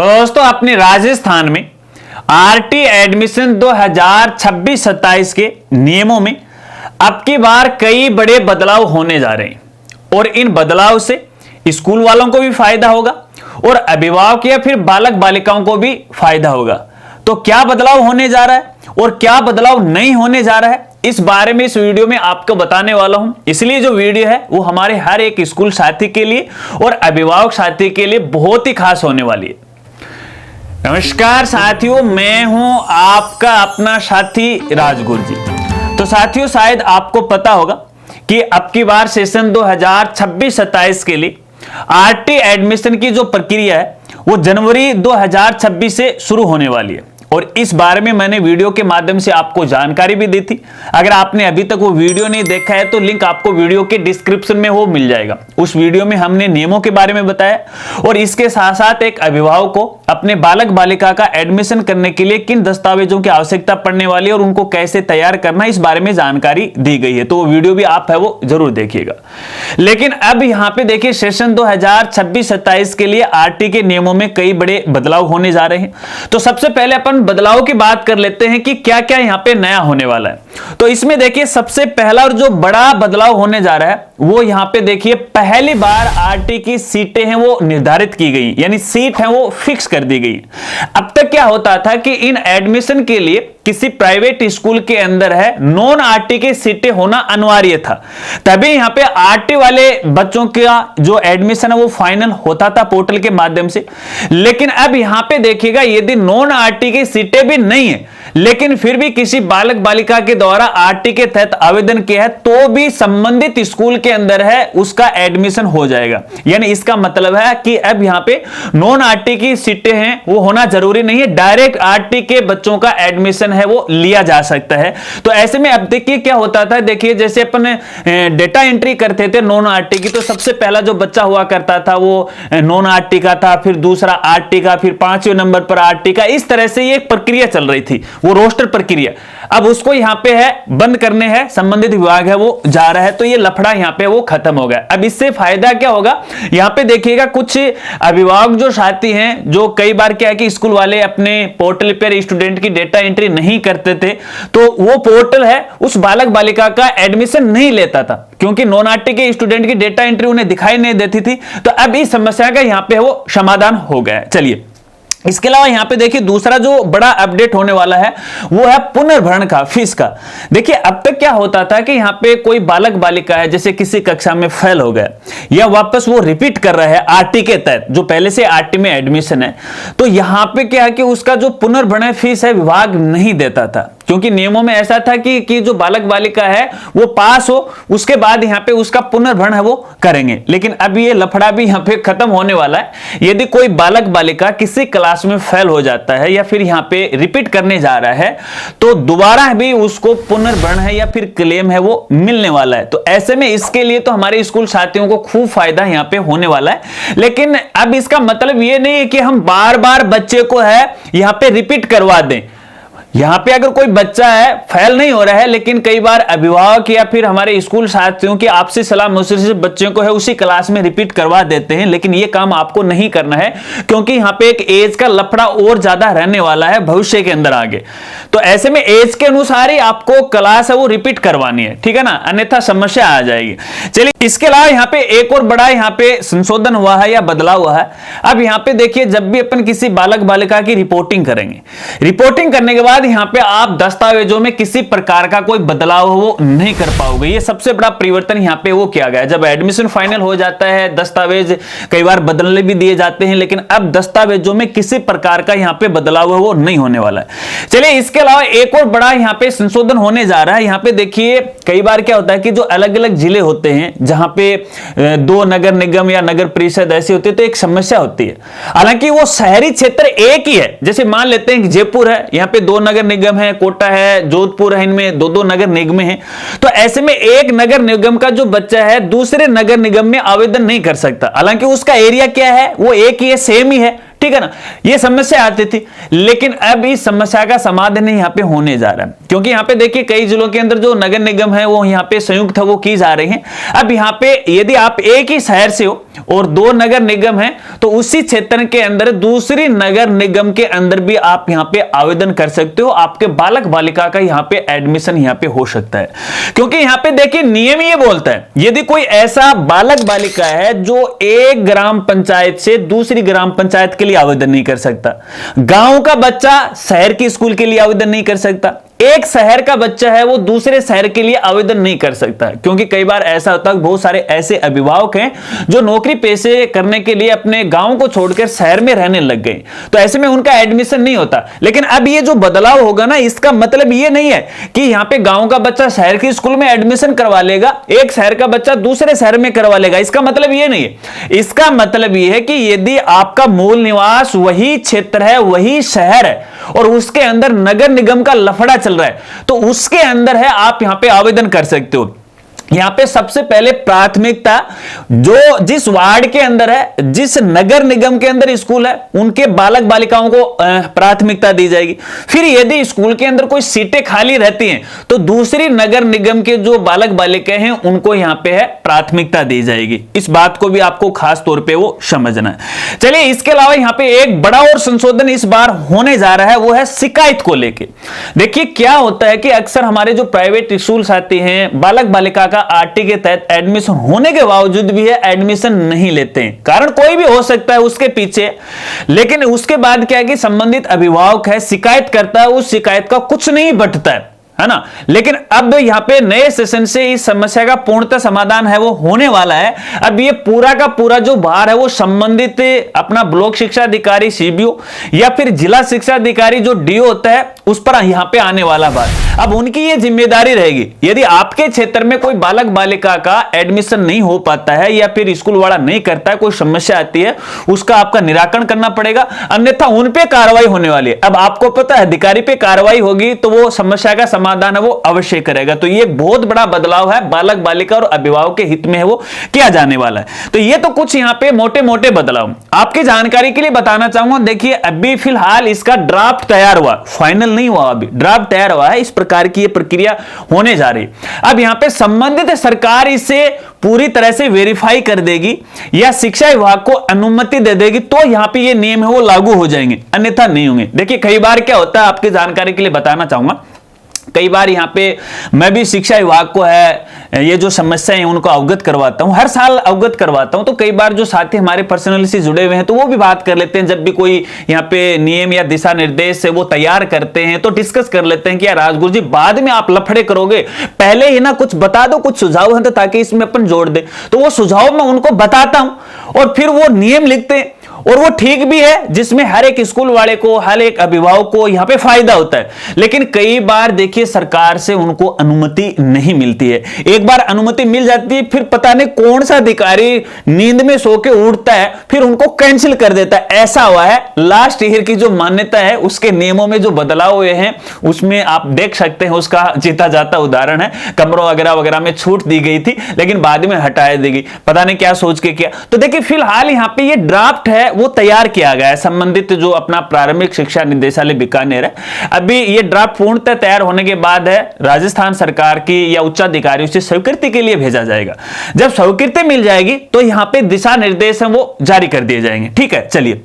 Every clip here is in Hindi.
तो दोस्तों अपने राजस्थान में आरटी एडमिशन 2026-27 के नियमों में अब की बार कई बड़े बदलाव होने जा रहे हैं और इन बदलाव से स्कूल वालों को भी फायदा होगा और अभिभावक या फिर बालक बालिकाओं को भी फायदा होगा। तो क्या बदलाव होने जा रहा है और क्या बदलाव नहीं होने जा रहा है, इस बारे में इस वीडियो में आपको बताने वाला हूं। इसलिए जो वीडियो है वो हमारे हर एक स्कूल साथी के लिए और अभिभावक साथी के लिए बहुत ही खास होने वाली है। नमस्कार साथियों, मैं हूं आपका अपना साथी राजगुरु जी। तो साथियों, शायद आपको पता होगा कि अब की बार सेशन 2026-27 के लिए आरटी एडमिशन की जो प्रक्रिया है वो जनवरी 2026 से शुरू होने वाली है और इस बारे में मैंने वीडियो के माध्यम से आपको जानकारी भी दी थी। अगर आपने अभी तक वो वीडियो नहीं देखा है तो लिंक आपको वीडियो के डिस्क्रिप्शन में वो मिल जाएगा। उस वीडियो में हमने नियमों के बारे में बताया और इसके साथ साथ एक अभिभावक को अपने बालक बालिका का एडमिशन करने के लिए किन दस्तावेजों की आवश्यकता पड़ने वाली है और उनको कैसे तैयार करना, इस बारे में जानकारी दी गई है। तो वो वीडियो भी आप है वो जरूर देखिएगा। लेकिन अब यहाँ पे देखिए, सेशन 2026-27 के लिए आरटी के नियमों में कई बड़े बदलाव होने जा रहे हैं। तो सबसे पहले अपन बदलाव की बात कर लेते हैं कि क्या क्या यहां पे नया होने वाला है। तो इसमें देखिए, सबसे पहला और जो बड़ा बदलाव होने जा रहा है वो यहां पे देखिए, पहली बार आरटी की सीटें हैं वो निर्धारित की गई, यानी सीट है वो फिक्स कर दी गई। अब तक क्या होता था कि इन एडमिशन के लिए किसी प्राइवेट स्कूल के अंदर है नॉन आरटी की सीटें होना अनिवार्य था, तभी यहां पे आरटी वाले बच्चों का जो एडमिशन है वो फाइनल होता था पोर्टल के माध्यम से। लेकिन अब यहां पे देखिएगा, यदि नॉन आरटी की सीटें भी नहीं है लेकिन फिर भी किसी बालक बालिका के द्वारा आरटी के तहत आवेदन किया है तो भी संबंधित स्कूल के अंदर है उसका एडमिशन हो जाएगा। यानी इसका मतलब है कि अब यहां पे नॉन आरटी की सीटें हैं वो होना जरूरी नहीं है, डायरेक्ट आरटी के बच्चों का एडमिशन है वो लिया जा सकता है। तो ऐसे में अब देखिए क्या होता था, देखिए जैसे अपन डेटा एंट्री करते थे नॉन आरटी की, तो सबसे पहला जो बच्चा हुआ करता था वो नॉन आरटी का था, फिर दूसरा आरटी का, फिर 5वें नंबर पर आरटी का। इस तरह से ये एक प्रक्रिया चल रही थी, वो रोस्टर प्रक्रिया। अब उसको यहां पे है बंद करने है, संबंधित विभाग है वो जा रहा है, तो ये लफड़ा यहां पे वो खत्म हो गया। अब इससे फायदा क्या होगा, यहां पे देखिएगा कुछ अभिभावक जो साथी हैं, जो कई बार क्या है कि स्कूल वाले अपने पोर्टल पर स्टूडेंट की डेटा एंट्री नहीं करते थे, तो वो पोर्टल है उस बालक बालिका का एडमिशन नहीं लेता था क्योंकि नॉन आरटी के स्टूडेंट की डेटा एंट्री उन्हें दिखाई नहीं देती थी। तो अब इस समस्या का यहां पे वो समाधान हो गया। चलिए, इसके अलावा यहां पे देखिए दूसरा जो बड़ा अपडेट होने वाला है वो है पुनर्भरण का, फीस का। देखिए अब तक क्या होता था कि यहां पे कोई बालक बालिका है, जैसे किसी कक्षा में फेल हो गया या वापस वो रिपीट कर रहा है आरटी के तहत, जो पहले से आरटी में एडमिशन है, तो यहां पे क्या है कि उसका जो पुनर्भरण फीस है विभाग नहीं देता था, क्योंकि नियमों में ऐसा था कि जो बालक बालिका है वो पास हो उसके बाद यहां पे उसका पुनर्भरण है वो करेंगे। लेकिन अब ये लफड़ा भी यहां पे खत्म होने वाला है। यदि कोई बालक बालिका किसी क्लास में फेल हो जाता है या फिर यहां पे रिपीट करने जा रहा है तो दोबारा भी उसको पुनर्भरण है या फिर क्लेम है वो मिलने वाला है। तो ऐसे में इसके लिए तो हमारे स्कूल साथियों को खूब फायदा यहां पे होने वाला है। लेकिन अब इसका मतलब ये नहीं है कि हम बार बार बच्चे को है यहां पे रिपीट करवा दें। यहां पे अगर कोई बच्चा है फेल नहीं हो रहा है, लेकिन कई बार अभिभावक या फिर हमारे स्कूल साथियों की आपसी सलाह मशवरे से बच्चों को है उसी क्लास में रिपीट करवा देते हैं, लेकिन ये काम आपको नहीं करना है क्योंकि यहां पे एक एज का लफड़ा और ज्यादा रहने वाला है भविष्य के अंदर आगे। तो ऐसे में एज के अनुसार ही आपको क्लास है वो रिपीट करवानी है, ठीक है ना, अन्यथा समस्या आ जाएगी। चलिए, इसके अलावा यहां पे एक और बड़ा यहां पे संशोधन हुआ है या बदलाव हुआ है। अब यहां पे देखिए, जब भी अपन किसी बालक बालिका की रिपोर्टिंग करेंगे, रिपोर्टिंग करने के बाद यहां पे आप दस्तावेजों में किसी प्रकार का कोई बदलाव वो नहीं कर पाओगे। ये सबसे बड़ा परिवर्तन यहां पे वो किया गया है। जब एडमिशन फाइनल हो जाता है, दस्तावेज कई बार बदलने भी दिए जाते हैं, लेकिन अब दस्तावेजों में किसी प्रकार का यहां पे बदलाव वो नहीं होने वाला है। चलिए, इसके अलावा एक और बड़ा यहां पे संशोधन होने जा रहा है। यहां पे देखिए, कई बार क्या होता है कि जो अलग अलग जिले होते हैं जहां पे 2 नगर निगम या नगर परिषद ऐसी होती है तो एक समस्या होती है। हालांकि वो शहरी क्षेत्र एक ही है, जैसे मान लेते हैं कि जयपुर है, यहां पे 2 नगर निगम है, कोटा है, जोधपुर है, इनमें 2-2 नगर निगम हैं। तो ऐसे में एक नगर निगम का जो बच्चा है दूसरे नगर निगम में आवेदन नहीं कर सकता। हालांकि उसका एरिया क्या है वो एक ही है, सेम ही है, ठीक है ना, ये समस्या आती थी। लेकिन अब इस समस्या का समाधान यहां पे होने जा रहा है, क्योंकि यहां पे देखिए कई जिलों के अंदर जो नगर निगम है वो यहां पे संयुक्त है वो की जा रही हैं। अब यहां पे यदि आप एक ही शहर से हो और दो नगर निगम है तो उसी क्षेत्र के अंदर दूसरी नगर निगम के अंदर भी आप यहां पे आवेदन कर सकते हो, आपके बालक बालिका का यहां पे एडमिशन यहां पे हो सकता है। क्योंकि यहां पे देखिए नियम ये बोलता है, यदि कोई ऐसा बालक बालिका है जो एक ग्राम पंचायत से दूसरी ग्राम पंचायत के लिए आवेदन नहीं कर सकता, गांव का बच्चा शहर की स्कूल के लिए आवेदन नहीं कर सकता, एक शहर का बच्चा है वो दूसरे शहर के लिए आवेदन नहीं कर सकता। क्योंकि कई बार ऐसा होता है, बहुत सारे ऐसे अभिभावक हैं जो नौकरी पेशे करने के लिए अपने गांव को छोड़कर शहर में रहने लग गए, तो ऐसे में उनका एडमिशन नहीं होता। लेकिन अब ये जो बदलाव होगा ना, इसका मतलब ये नहीं है कि यहां पे गांव का बच्चा शहर की स्कूल में एडमिशन करवा लेगा, एक शहर का बच्चा दूसरे शहर में करवा लेगा, इसका मतलब ये नहीं है। इसका मतलब ये है कि यदि आपका मूल निवास वही क्षेत्र है, वही शहर है और उसके अंदर नगर निगम का लफड़ा चल रहा है, तो उसके अंदर है आप यहां पे आवेदन कर सकते हो। यहां पे सबसे पहले प्राथमिकता जो जिस वार्ड के अंदर है, जिस नगर निगम के अंदर स्कूल है, उनके बालक बालिकाओं को प्राथमिकता दी जाएगी। फिर यदि स्कूल के अंदर कोई सीटें खाली रहती हैं तो दूसरी नगर निगम के जो बालक बालिका हैं उनको यहां पे है प्राथमिकता दी जाएगी। इस बात को भी आपको खास तौर पे वो समझना है। चलिए, इसके अलावा यहां पे एक बड़ा और संशोधन इस बार होने जा रहा है, वो है शिकायत को लेके। देखिए क्या होता है कि अक्सर हमारे जो प्राइवेट स्कूल्स आते हैं, बालक बालिका का आरटी के तहत एडमिशन होने के बावजूद भी है एडमिशन नहीं लेते हैं। कारण कोई भी हो सकता है उसके पीछे, लेकिन उसके बाद क्या है कि संबंधित अभिभावक है, शिकायत करता है, उस शिकायत का कुछ नहीं बटता है ना। लेकिन अब यहां पे नए सेशन से इस समस्या का पूर्णतः समाधान है वो होने वाला है। अब ये पूरा का पूरा जो भार है वो संबंधित अपना ब्लॉक शिक्षा अधिकारी सीबीओ या फिर जिला शिक्षा अधिकारी जो डीओ होता है उस पर यहां पे आने वाला भार, अब उनकी ये जिम्मेदारी रहेगी। यदि आपके क्षेत्र में कोई बालक बालिका का एडमिशन नहीं हो पाता है या फिर स्कूल वाला नहीं करता है, कोई समस्या आती है, उसका आपका निराकरण करना पड़ेगा, अन्यथा उन पे कार्रवाई होने वाली है। अब आपको पता है अधिकारी पे कार्रवाई होगी तो वो समस्या का समाधान है वो अवश्य करेगा। तो ये बहुत बड़ा बदलाव है, बालक बालिका और अभिभावक के हित में है वो किया जाने वाला है। तो ये तो कुछ यहाँ पे मोटे मोटे बदलाव आपकी जानकारी के लिए बताना चाहूंगा। देखिए अभी फिलहाल इसका ड्राफ्ट तैयार हुआ, फाइनल नहीं हुआ, अभी ड्राफ्ट तैयार हुआ है। इस प्रकार की ये प्रक्रिया होने जा रही। अब यहां पे संबंधित सरकार इसे पूरी तरह से वेरीफाई कर देगी या शिक्षा विभाग को अनुमति दे देगी तो यहां पे ये नियम है वो लागू हो जाएंगे, अन्यथा नहीं होंगे। देखिए कई बार क्या होता है, आपकी जानकारी के लिए बताना चाहूंगा, कई बार यहां पे मैं भी शिक्षा विभाग को है ये जो समस्या है उनको अवगत करवाता हूं, हर साल अवगत करवाता हूं। तो कई बार जो साथी हमारे पर्सनली से जुड़े हुए हैं तो वो भी बात कर लेते हैं, जब भी कोई यहां पे नियम या दिशा निर्देश है वो तैयार करते हैं तो डिस्कस कर लेते हैं कि यार राजगुरु जी बाद में आप लफड़े करोगे, पहले ही ना कुछ बता दो, कुछ सुझाव है तो ताकि इसमें अपन जोड़ दे। तो वो सुझाव मैं उनको बताता हूं और फिर वो नियम लिखते हैं और वो ठीक भी है, जिसमें हर एक स्कूल वाले को, हर एक अभिभावक को यहां पे फायदा होता है। लेकिन कई बार देखिए सरकार से उनको अनुमति नहीं मिलती है। एक बार अनुमति मिल जाती है, फिर पता नहीं कौन सा अधिकारी नींद में सो के उठता है, फिर उनको कैंसिल कर देता है। ऐसा हुआ है लास्ट ईयर की जो मान्यता है उसके नियमों में जो बदलाव हुए हैं उसमें आप देख सकते हैं, उसका जीता जाता उदाहरण है। कमरों वगैरह वगैरह में छूट दी गई थी लेकिन बाद में हटाया दी गई, पता नहीं क्या सोच के किया। तो देखिए फिलहाल यहां पे ये ड्राफ्ट है वो तैयार किया गया है, संबंधित जो अपना प्रारंभिक शिक्षा निदेशालय बीकानेर है। अभी ये ड्राफ्ट पूर्णतः तैयार होने के बाद है राजस्थान सरकार की या उच्चाधिकारियों से स्वीकृति के लिए भेजा जाएगा। जब स्वीकृति मिल जाएगी तो यहां पे दिशा निर्देश है वो जारी कर दिए जाएंगे। ठीक है, चलिए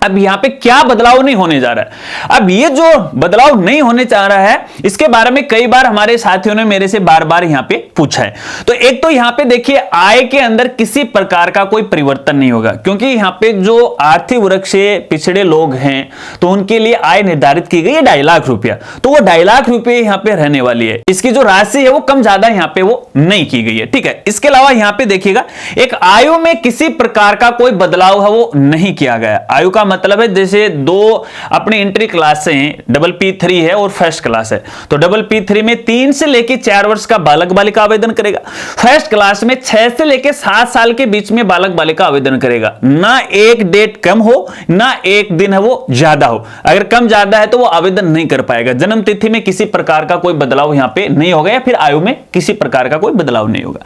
अब यहां पे क्या बदलाव नहीं होने जा रहा है। अब ये जो बदलाव नहीं होने जा रहा है इसके बारे में कई बार हमारे साथियों ने मेरे से बार बार यहां पे पूछा है। तो एक तो यहां पे देखिए आय के अंदर किसी प्रकार का कोई परिवर्तन नहीं होगा, क्योंकि यहां पे जो आर्थिक वर्ग से पिछड़े लोग हैं तो उनके लिए आय निर्धारित की गई है 2.5 लाख रुपया, तो वो 2.5 लाख रुपये यहां पे रहने वाली है। इसकी जो राशि है वो कम ज्यादा यहां पे वो नहीं की गई है। ठीक है, इसके अलावा यहां पे देखिएगा एक आयु में किसी प्रकार का कोई बदलाव है वो नहीं किया गया। आयु का मतलब है जैसे दो अपनी एंट्री क्लास से हैं, PPP3 है और फर्स्ट क्लास है, तो PPP3 में 3 से लेकर 4 वर्ष का बालक बालिका आवेदन करेगा, फर्स्ट क्लास में 6 से लेकर 7 साल के बीच में बालक बालिका आवेदन करेगा। ना एक डेट कम हो ना एक दिन है वो ज्यादा हो, अगर कम ज्यादा है तो वो आवेदन नहीं कर पाएगा। जन्म तिथि में किसी प्रकार का कोई बदलाव यहां पे नहीं होगा या फिर आयु में किसी प्रकार का कोई बदलाव नहीं होगा।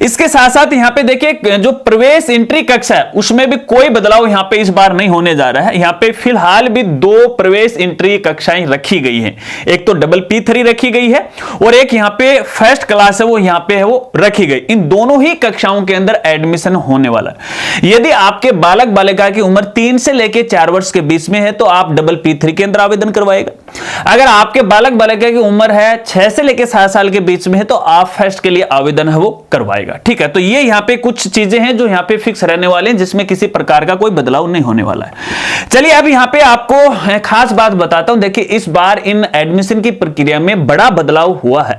इसके साथ साथ यहां पे देखिए जो प्रवेश एंट्री कक्षा है उसमें भी कोई बदलाव यहां पे इस बार नहीं होने जा रहा है, यहां पे फिलहाल भी 2 प्रवेश एंट्री कक्षाएं रखी गई हैं। एक तो डबल P3 रखी गई है और एक यहां पे फर्स्ट क्लास है वो यहां पे है वो रखी गई। इन दोनों ही कक्षाओं के अंदर एडमिशन होने वाला है। यदि आपके बालक बालिका की उम्र 3 से लेकर 4 वर्ष के बीच में है तो आप डबल P3 के अंदर आवेदन करवाएगा। अगर आपके बालक बालिका की उम्र है 6 से लेकर 7 साल के बीच में है तो आप फर्स्ट के लिए आवेदन है वो करवाएगा। ठीक है, तो ये यहां पे कुछ चीजें हैं जो यहां पे फिक्स रहने वाले हैं, जिसमें किसी प्रकार का कोई बदलाव नहीं होने वाला है। चलिए अब यहां पे आपको खास बात बताता हूं। देखिए इस बार इन एडमिशन की प्रक्रिया में बड़ा बदलाव हुआ है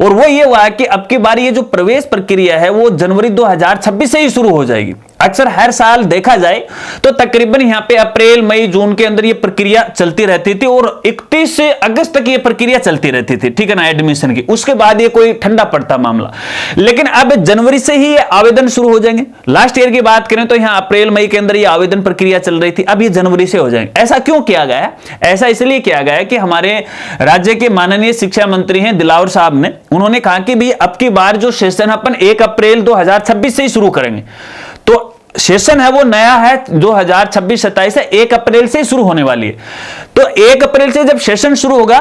और वो ये हुआ है कि अब की बार ये जो प्रवेश प्रक्रिया है वो जनवरी 2026 से ही शुरू हो जाएगी। अक्सर हर साल देखा जाए तो तकरीबन यहां पे अप्रैल मई जून के अंदर ये प्रक्रिया चलती रहती थी और 31 अगस्त तक ये प्रक्रिया चलती रहती थी, ठीक है ना, एडमिशन की। उसके बाद ये कोई ठंडा पड़ता मामला, लेकिन अब जनवरी से ही ये आवेदन शुरू हो जाएंगे। लास्ट ईयर की बात करें तो यहां अप्रैल मई के अंदर ये आवेदन प्रक्रिया चल रही थी, अब ये जनवरी से हो जाएंगे। ऐसा क्यों किया गया है? ऐसा इसलिए किया गया है कि हमारे राज्य के माननीय शिक्षा मंत्री हैं दिलावर साहब ने, उन्होंने कहा कि भाई अब की बार जो सेशन अपन 1 अप्रैल 2026 से ही शुरू करेंगे। तो सेशन है वो नया है 2026-27 है, 1 अप्रैल से शुरू होने वाली है। तो 1 अप्रैल से जब सेशन शुरू होगा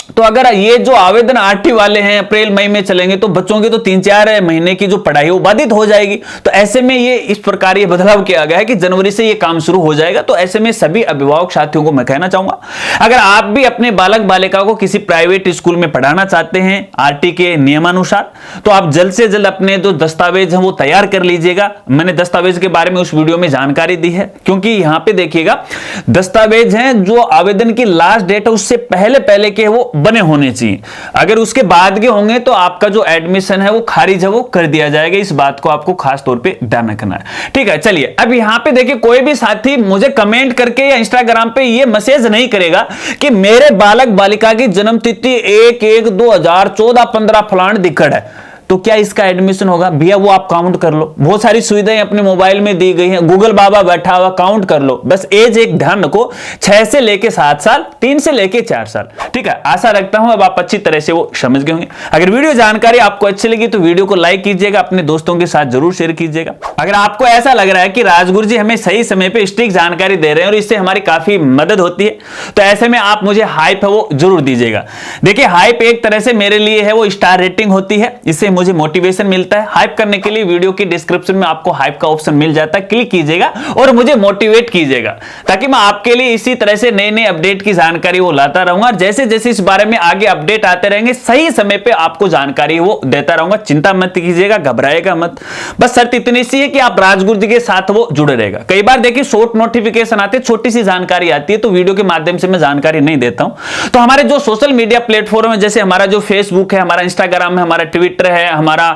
तो अगर ये जो आवेदन आरटी वाले हैं अप्रैल मई में चलेंगे तो बच्चों की तो 3-4 महीने की जो पढ़ाई वो बाधित हो जाएगी। तो ऐसे में ये इस प्रकार ये बदलाव किया गया है कि जनवरी से ये काम शुरू हो जाएगा। तो ऐसे में सभी अभिभावक साथियों को मैं कहना चाहूंगा, अगर आप भी अपने बालक बालिका को किसी प्राइवेट स्कूल में पढ़ाना चाहते हैं आरटी के नियमानुसार, तो आप जल्द से जल्द अपने जो दस्तावेज हैं वो तैयार कर लीजिएगा। मैंने दस्तावेज के बारे में उस वीडियो में जानकारी दी है, क्योंकि यहां पे देखिएगा दस्तावेज हैं जो आवेदन की लास्ट डेट है उससे पहले पहले के वो बने होने चाहिए। अगर उसके बाद के होंगे तो आपका जो एडमिशन है वो खारिज है वो कर दिया जाएगा। इस बात को आपको खास तौर पे ध्यान रखना है। ठीक है, चलिए अब यहां पे देखिए कोई भी साथी मुझे कमेंट करके या इंस्टाग्राम पे ये मैसेज नहीं करेगा कि मेरे बालक बालिका की जन्म तिथि 1/1/2014-15 फलान दिक्कत है तो क्या इसका एडमिशन होगा? भैया वो आप काउंट कर लो, बहुत सारी सुविधाएं अपने मोबाइल में दी गई हैं, गूगल बाबा बैठा हुआ, काउंट कर लो। बस एज एक ध्यान रखो, 6 से लेके 7 साल, 3 से लेके 4 साल। ठीक है, आशा रखता हूं अब आप अच्छी तरह से वो समझ गए होंगे। अगर वीडियो जानकारी आपको अच्छी लगी तो वीडियो को लाइक कीजिएगा, अपने दोस्तों के साथ जरूर शेयर कीजिएगा। अगर आपको ऐसा लग रहा है कि राजगुरु जी हमें सही समय पे स्ट्रिक्ट जानकारी दे रहे हैं और इससे हमारी काफी मदद होती है, तो ऐसे में आप मुझे हाइप है वो जरूर दीजिएगा। देखिए हाइप एक तरह से मेरे लिए है वो स्टार रेटिंग होती है, इससे मुझे मोटिवेशन मिलता है। हाइप करने के लिए वीडियो के डिस्क्रिप्शन में आपको हाइप का ऑप्शन मिल जाता है, क्लिक कीजिएगा और मुझे मोटिवेट कीजिएगा, ताकि मैं आपके लिए इसी तरह से नए नए अपडेट की जानकारी वो लाता रहूंगा। जैसे जैसे इस बारे में आगे अपडेट आते रहेंगे सही समय पे आपको जानकारी वो देता रहूंगा। चिंता मत कीजिएगा, घबराएगा मत, बस शर्त इतनी सी है कि आप राजगुरु जी के साथ वो जुड़े रहेगा। कई बार देखिए शॉर्ट नोटिफिकेशन आते, छोटी सी जानकारी आती है तो वीडियो के माध्यम से मैं जानकारी नहीं देता हूं। तो हमारे जो सोशल मीडिया प्लेटफॉर्म है, जैसे हमारा जो फेसबुक है, हमारा इंस्टाग्राम है, हमारा ट्विटर है, हमारा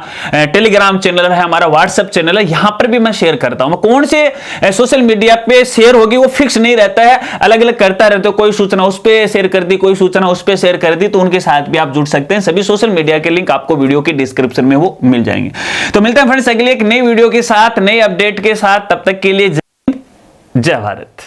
टेलीग्राम चैनल है, हमारा व्हाट्सएप चैनल है, यहां पर भी मैं शेयर करता हूं। कौन से सोशल मीडिया पे शेयर होगी वो फिक्स नहीं रहता है, अलग अलग करता रहता है। कोई सूचना उस पे शेयर कर दी, कोई सूचना उस पे शेयर कर दी, तो उनके साथ भी आप जुड़ सकते हैं। सभी सोशल मीडिया के लिंक आपको वीडियो के डिस्क्रिप्शन में वो मिल जाएंगे। तो मिलते हैं फ्रेंड्स अगली एक नई वीडियो के साथ, नए अपडेट के साथ। तब तक के लिए जय भारत।